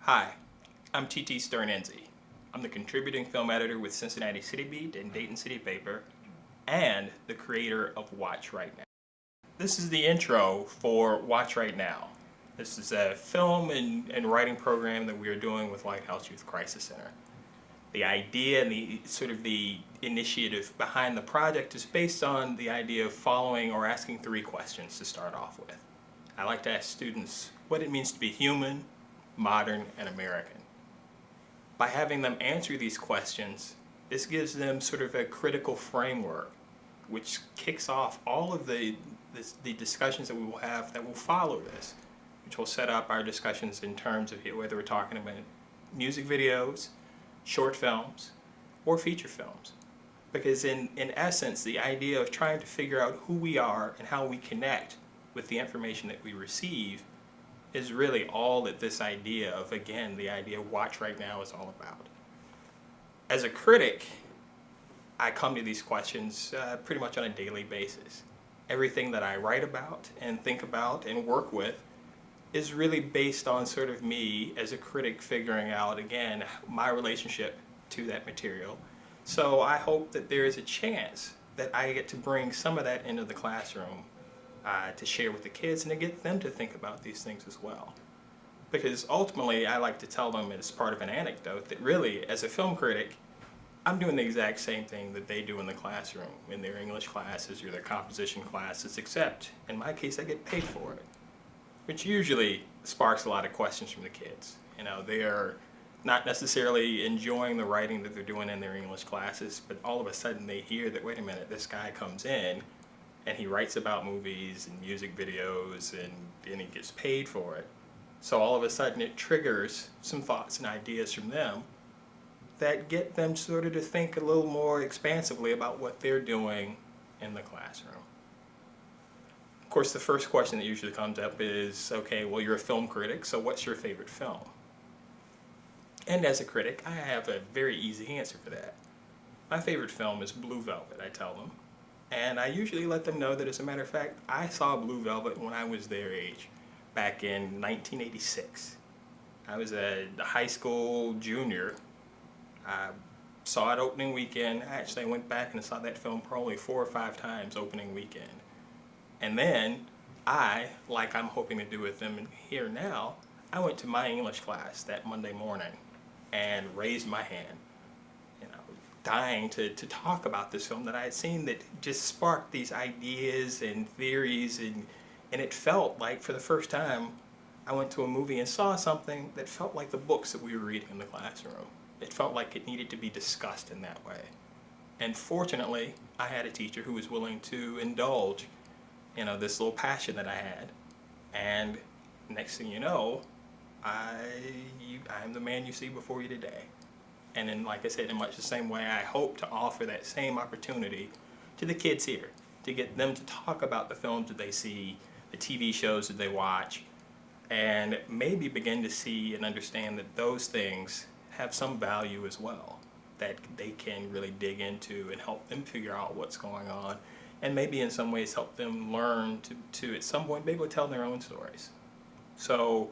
Hi, I'm TT Stern-Enzi. I'm the contributing film editor with Cincinnati CityBeat and Dayton City Paper, and the creator of Watch Right Now. This is the intro for Watch Right Now. This is a film and writing program that we are doing with Lighthouse Youth Crisis Center. The idea and the initiative behind the project is based on the idea of following or asking 3 questions to start off with. I like to ask students what it means to be human, modern, and American. By having them answer these questions, this gives them sort of a critical framework which kicks off all of the discussions that we will have that will follow this, which will set up our discussions in terms of whether we're talking about music videos, short films, or feature films. Because in essence, the idea of trying to figure out who we are and how we connect with the information that we receive is really all that this idea of, again, the idea of Watch Right Now is all about. As a critic, I come to these questions pretty much on a daily basis. Everything that I write about and think about and work with is really based on sort of me as a critic figuring out, again, my relationship to that material. So I hope that there is a chance that I get to bring some of that into the classroom to share with the kids and to get them to think about these things as well. Because ultimately, I like to tell them as part of an anecdote that really, as a film critic, I'm doing the exact same thing that they do in the classroom, in their English classes or their composition classes, except in my case, I get paid for it, which usually sparks a lot of questions from the kids. You know, they are not necessarily enjoying the writing that they're doing in their English classes, but all of a sudden they hear that, wait a minute, this guy comes in and he writes about movies and music videos and he gets paid for it. So all of a sudden it triggers some thoughts and ideas from them that get them sort of to think a little more expansively about what they're doing in the classroom. Of course, the first question that usually comes up is, okay, well, you're a film critic, so what's your favorite film? And as a critic, I have a very easy answer for that. My favorite film is Blue Velvet, I tell them. And I usually let them know that, as a matter of fact, I saw Blue Velvet when I was their age, back in 1986. I was a high school junior. I saw it opening weekend. Actually, I went back and saw that film probably 4 or 5 times opening weekend. And then I, like I'm hoping to do with them here now, I went to my English class that Monday morning and raised my hand, dying to talk about this film that I had seen that just sparked these ideas and theories, and it felt like, for the first time, I went to a movie and saw something that felt like the books that we were reading in the classroom. It felt like it needed to be discussed in that way. And fortunately, I had a teacher who was willing to indulge, this little passion that I had. And next thing you know, I'm the man you see before you today. And then, like I said, in much the same way, I hope to offer that same opportunity to the kids here, to get them to talk about the films that they see, the TV shows that they watch, and maybe begin to see and understand that those things have some value as well, that they can really dig into and help them figure out what's going on, and maybe in some ways help them learn to at some point be able to tell their own stories. So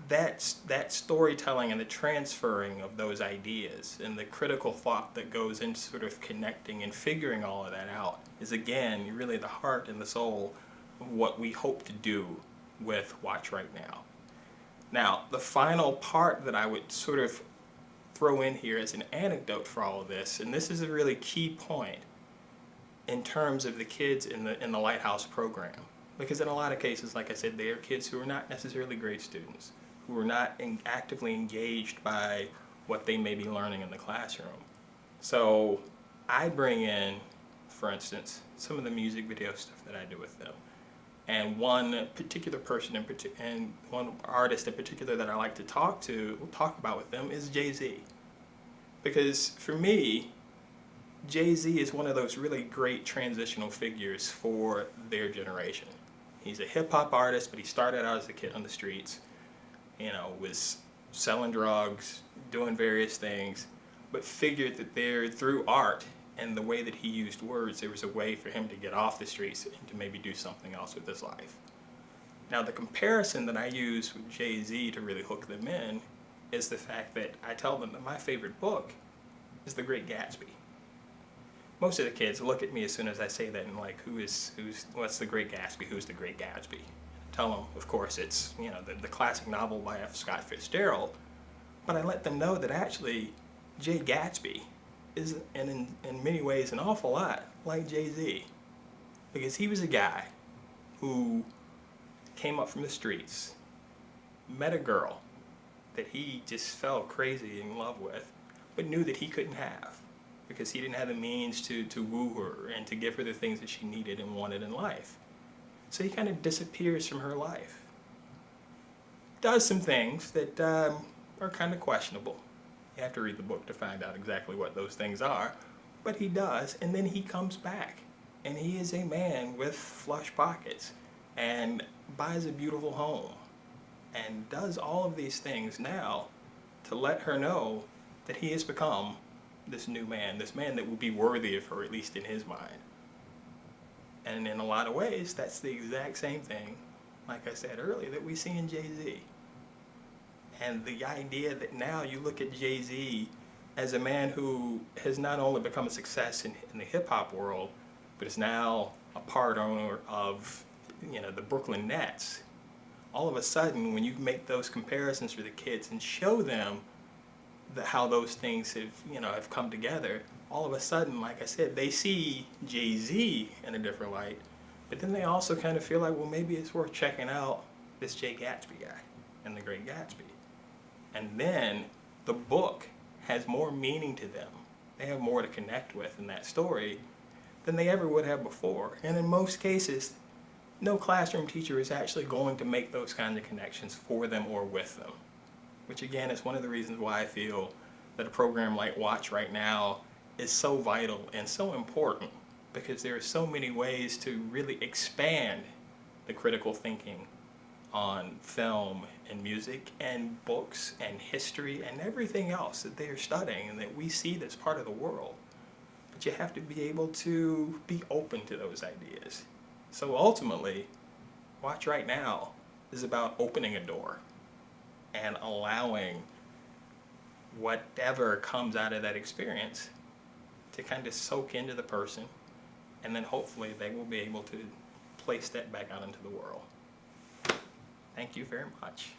that storytelling and the transferring of those ideas and the critical thought that goes into sort of connecting and figuring all of that out is, again, really the heart and the soul of what we hope to do with Watch Right Now. Now, the final part that I would sort of throw in here as an anecdote for all of this, and this is a really key point in terms of the kids in the Lighthouse program, because in a lot of cases, like I said, they are kids who are not necessarily great students, who are not actively engaged by what they may be learning in the classroom. So I bring in, for instance, some of the music video stuff that I do with them. And one particular person and one artist in particular that I like to talk about with them is Jay-Z. Because for me, Jay-Z is one of those really great transitional figures for their generation. He's a hip-hop artist, but he started out as a kid on the streets, was selling drugs, doing various things, but figured that through art and the way that he used words, there was a way for him to get off the streets and to maybe do something else with his life. Now the comparison that I use with Jay-Z to really hook them in is the fact that I tell them that my favorite book is The Great Gatsby. Most of the kids look at me as soon as I say that and like, what's The Great Gatsby? Who's The Great Gatsby? I tell them, of course, it's, you know, the classic novel by F. Scott Fitzgerald, but I let them know that actually Jay Gatsby is in many ways an awful lot like Jay-Z, because he was a guy who came up from the streets, met a girl that he just fell crazy in love with, but knew that he couldn't have because he didn't have the means to woo her and to give her the things that she needed and wanted in life. So he kind of disappears from her life. Does some things that are kind of questionable. You have to read the book to find out exactly what those things are, but he does, and then he comes back, and he is a man with flush pockets, and buys a beautiful home, and does all of these things now to let her know that he has become this new man, this man that will be worthy of her, at least in his mind. And in a lot of ways, that's the exact same thing, like I said earlier, that we see in Jay-Z. And the idea that now you look at Jay-Z as a man who has not only become a success in the hip-hop world, but is now a part owner of, you know, the Brooklyn Nets. All of a sudden, when you make those comparisons for the kids and show them how those things have come together, all of a sudden, like I said, they see Jay-Z in a different light, but then they also kind of feel like, well, maybe it's worth checking out this Jay Gatsby guy and The Great Gatsby. And then the book has more meaning to them. They have more to connect with in that story than they ever would have before. And in most cases, no classroom teacher is actually going to make those kinds of connections for them or with them. Which again is one of the reasons why I feel that a program like Watch Right Now is so vital and so important, because there are so many ways to really expand the critical thinking on film and music and books and history and everything else that they are studying and that we see that's part of the world. But you have to be able to be open to those ideas. So ultimately, Watch Right Now is about opening a door and allowing whatever comes out of that experience to kind of soak into the person, and then hopefully they will be able to place that back out into the world. Thank you very much.